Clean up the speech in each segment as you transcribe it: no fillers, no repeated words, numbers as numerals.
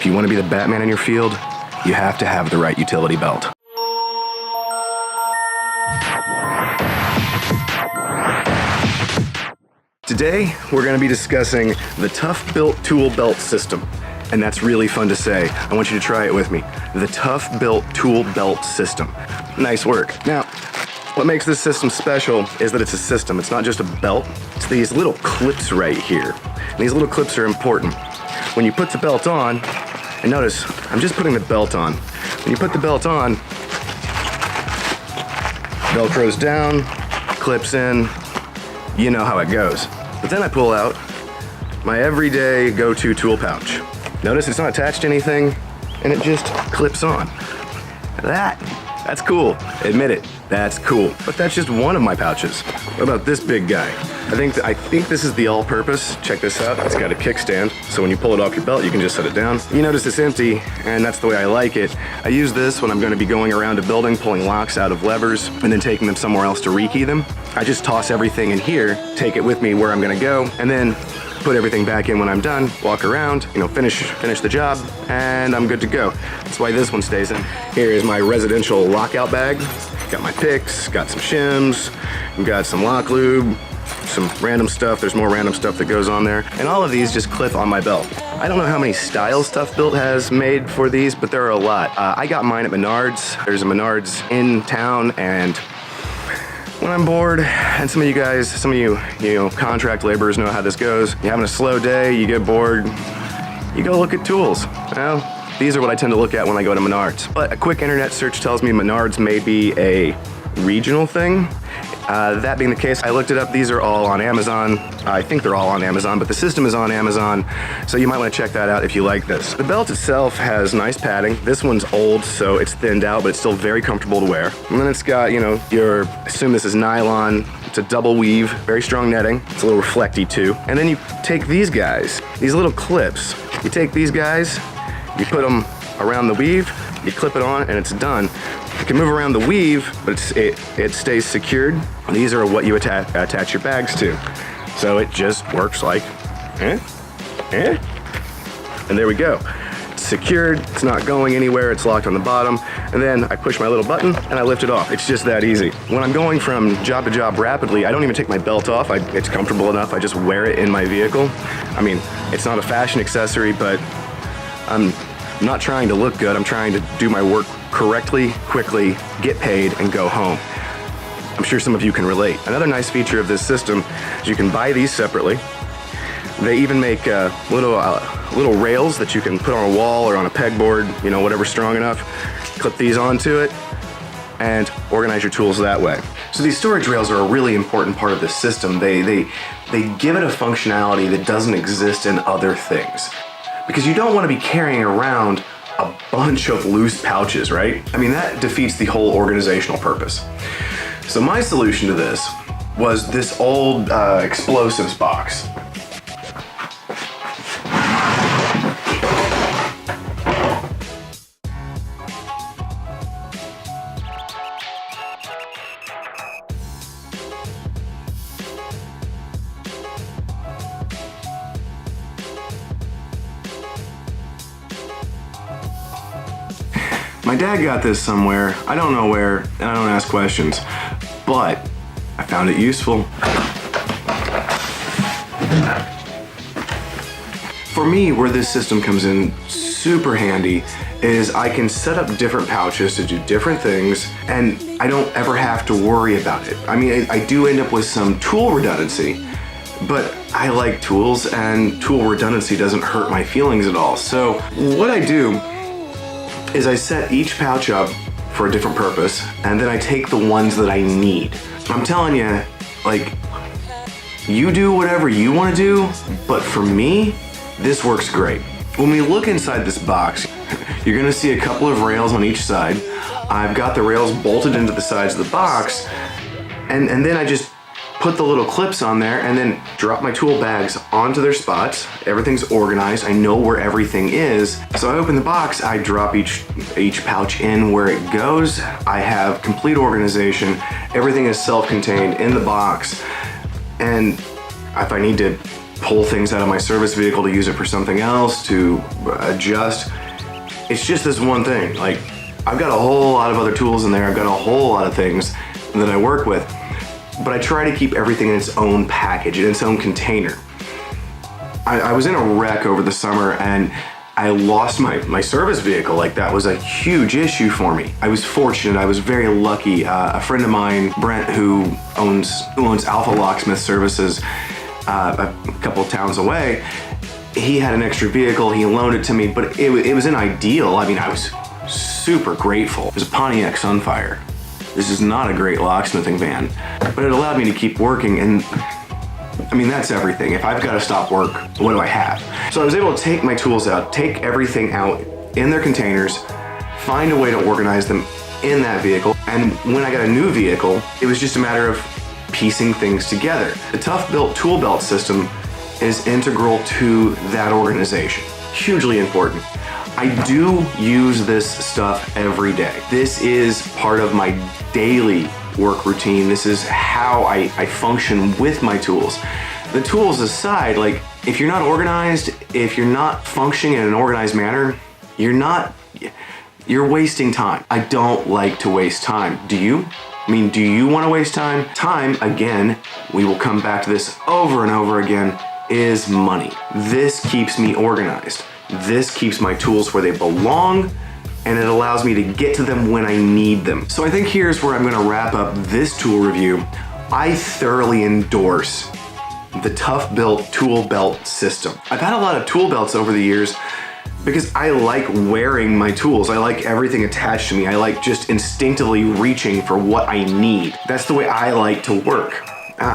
If you want to be the Batman in your field, you have to have the right utility belt. Today, we're going to be discussing the ToughBuilt Tool Belt system. And that's really fun to say. I want you to try it with me. The ToughBuilt Tool Belt system. Nice work. Now, what makes this system special is that it's a system. It's not just a belt. It's these little clips right here. And these little clips are important. When you put the belt on, and notice, I'm just putting the belt on. When you put the belt on, Velcro's down, clips in, you know how it goes. But then I pull out my everyday go-to tool pouch. Notice it's not attached to anything, and it just clips on. That's cool. Admit it, that's cool. But that's just one of my pouches. What about this big guy? I think this is the all-purpose. Check this out. It's got a kickstand, so when you pull it off your belt, you can just set it down. You notice it's empty, and that's the way I like it. I use this when I'm going to be going around a building, pulling locks out of levers, and then taking them somewhere else to rekey them. I just toss everything in here, take it with me where I'm going to go, and then put everything back in when I'm done, walk around, finish the job, and I'm good to go. That's why this one stays in. Here is my residential lockout bag. Got my picks, got some shims, got some lock lube, some random stuff. There's more random stuff that goes on there. And all of these just clip on my belt. I don't know how many styles ToughBuilt has made for these, but there are a lot. I got mine at Menards. There's a Menards in town, and when I'm bored, and some of you contract laborers know how this goes. You're having a slow day, you get bored, you go look at tools. Well, these are what I tend to look at when I go to Menards. But a quick internet search tells me Menards may be a regional thing. That being the case, I looked it up. These are all on Amazon. I think they're all on Amazon, but the system is on Amazon, so you might want to check that out if you like this. The belt itself has nice padding. This one's old, so it's thinned out, but it's still very comfortable to wear. And then it's got, assume this is nylon. It's a double weave, very strong netting. It's a little reflecty too. And then you take these guys, these little clips. You take these guys, you put them around the weave, you clip it on, and it's done. You can move around the weave, but it stays secured. These are what you attach your bags to. So it just works like, and there we go. It's secured, it's not going anywhere, it's locked on the bottom, and then I push my little button and I lift it off. It's just that easy. When I'm going from job to job rapidly, I don't even take my belt off. It's comfortable enough, I just wear it in my vehicle. I mean, it's not a fashion accessory, but I'm not trying to look good. I'm trying to do my work correctly, quickly, get paid, and go home. I'm sure some of you can relate. Another nice feature of this system is you can buy these separately. They even make little rails that you can put on a wall or on a pegboard, whatever's strong enough. Clip these onto it and organize your tools that way. So these storage rails are a really important part of this system. They give it a functionality that doesn't exist in other things. Because you don't want to be carrying around a bunch of loose pouches, right? I mean, that defeats the whole organizational purpose. So my solution to this was this old explosives box. My dad got this somewhere, I don't know where, and I don't ask questions, but I found it useful. For me, where this system comes in super handy is I can set up different pouches to do different things, and I don't ever have to worry about it. I mean, I do end up with some tool redundancy, but I like tools, and tool redundancy doesn't hurt my feelings at all. So what I do is I set each pouch up for a different purpose, and then I take the ones that I need. I'm telling you, you do whatever you want to do, but for me, this works great. When we look inside this box, you're gonna see a couple of rails on each side. I've got the rails bolted into the sides of the box, and then I just put the little clips on there and then drop my tool bags onto their spots. Everything's organized. I know where everything is. So I open the box, I drop each pouch in where it goes. I have complete organization. Everything is self-contained in the box. And if I need to pull things out of my service vehicle to use it for something else, to adjust. It's just this one thing. Like, I've got a whole lot of other tools in there. I've got a whole lot of things that I work with, but I try to keep everything in its own package, in its own container. I was in a wreck over the summer and I lost my service vehicle. Like, that was a huge issue for me. I was fortunate, I was very lucky. A friend of mine, Brent, who owns Alpha Locksmith Services a couple towns away, he had an extra vehicle, he loaned it to me, but it was an ideal. I mean, I was super grateful. It was a Pontiac Sunfire. This is not a great locksmithing van, but it allowed me to keep working, and I mean, that's everything. If I've got to stop work, what do I have? So I was able to take my tools out, take everything out in their containers, find a way to organize them in that vehicle, and when I got a new vehicle, it was just a matter of piecing things together. The ToughBuilt Tool Belt system is integral to that organization. Hugely important. I do use this stuff every day. This is part of my daily work routine. This is how I function with my tools. The tools aside, like, if you're not organized, if you're not functioning in an organized manner, you're wasting time. I don't like to waste time. Do you? I mean, do you want to waste time? Time, again, we will come back to this over and over again, is money. This keeps me organized. This keeps my tools where they belong, and it allows me to get to them when I need them. So I think here's where I'm gonna wrap up this tool review. I thoroughly endorse the ToughBuilt Tool Belt system. I've had a lot of tool belts over the years because I like wearing my tools. I like everything attached to me. I like just instinctively reaching for what I need. That's the way I like to work.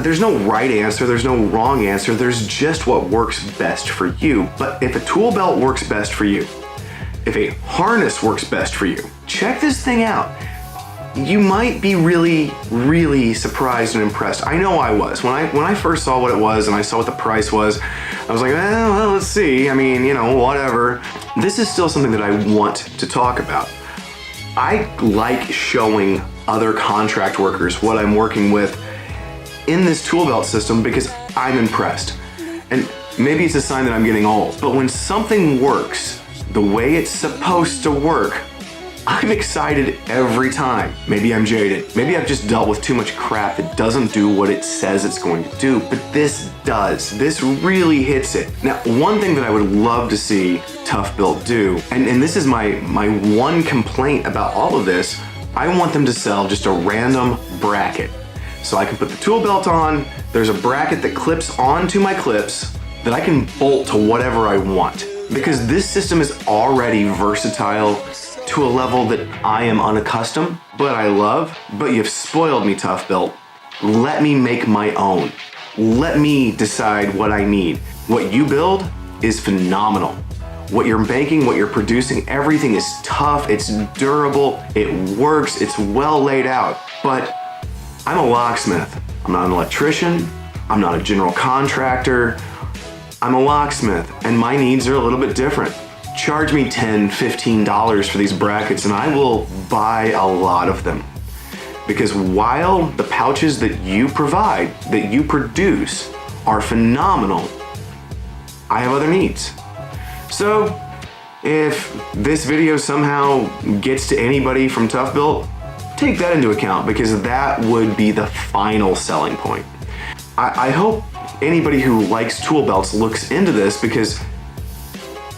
There's no right answer, there's no wrong answer, there's just what works best for you. But if a tool belt works best for you, if a harness works best for you, check this thing out. You might be really, really surprised and impressed. I know I was. When I first saw what it was and I saw what the price was, I was like, well, let's see. I mean, you know, whatever. This is still something that I want to talk about. I like showing other contract workers what I'm working with in this tool belt system because I'm impressed. And maybe it's a sign that I'm getting old, but when something works the way it's supposed to work, I'm excited every time. Maybe I'm jaded. Maybe I've just dealt with too much crap that doesn't do what it says it's going to do, but this does. This really hits it. Now, one thing that I would love to see ToughBuilt do, and this is my one complaint about all of this, I want them to sell just a random bracket. So I can put the tool belt on, there's a bracket that clips onto my clips that I can bolt to whatever I want. Because this system is already versatile to a level that I am unaccustomed, but I love. But you've spoiled me, ToughBuilt. Let me make my own. Let me decide what I need. What you build is phenomenal. What you're making, what you're producing, everything is tough, it's durable, it works, it's well laid out. But I'm a locksmith. I'm not an electrician. I'm not a general contractor. I'm a locksmith, and my needs are a little bit different. Charge me $10, $15 for these brackets, and I will buy a lot of them. Because while the pouches that you provide, that you produce, are phenomenal, I have other needs. So, if this video somehow gets to anybody from ToughBuilt, take that into account, because that would be the final selling point. I hope anybody who likes tool belts looks into this, because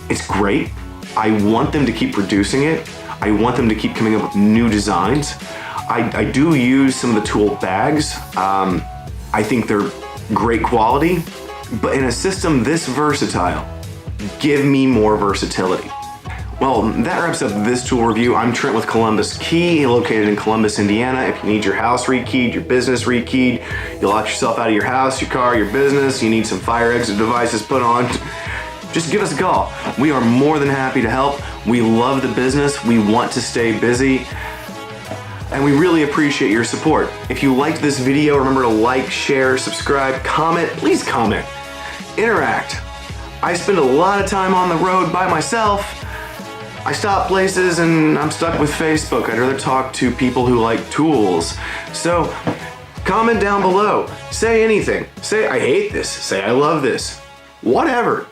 it's great. I want them to keep producing it. I want them to keep coming up with new designs. I do use some of the tool bags. I think they're great quality, but in a system this versatile, give me more versatility. Well, that wraps up this tool review. I'm Trent with Columbus Key, located in Columbus, Indiana. If you need your house rekeyed, your business rekeyed, you locked yourself out of your house, your car, your business, you need some fire exit devices put on, just give us a call. We are more than happy to help. We love the business. We want to stay busy. And we really appreciate your support. If you liked this video, remember to like, share, subscribe, comment. Please comment. Interact. I spend a lot of time on the road by myself. I stop places and I'm stuck with Facebook. I'd rather talk to people who like tools. So comment down below. Say anything. Say I hate this. Say I love this. whatever.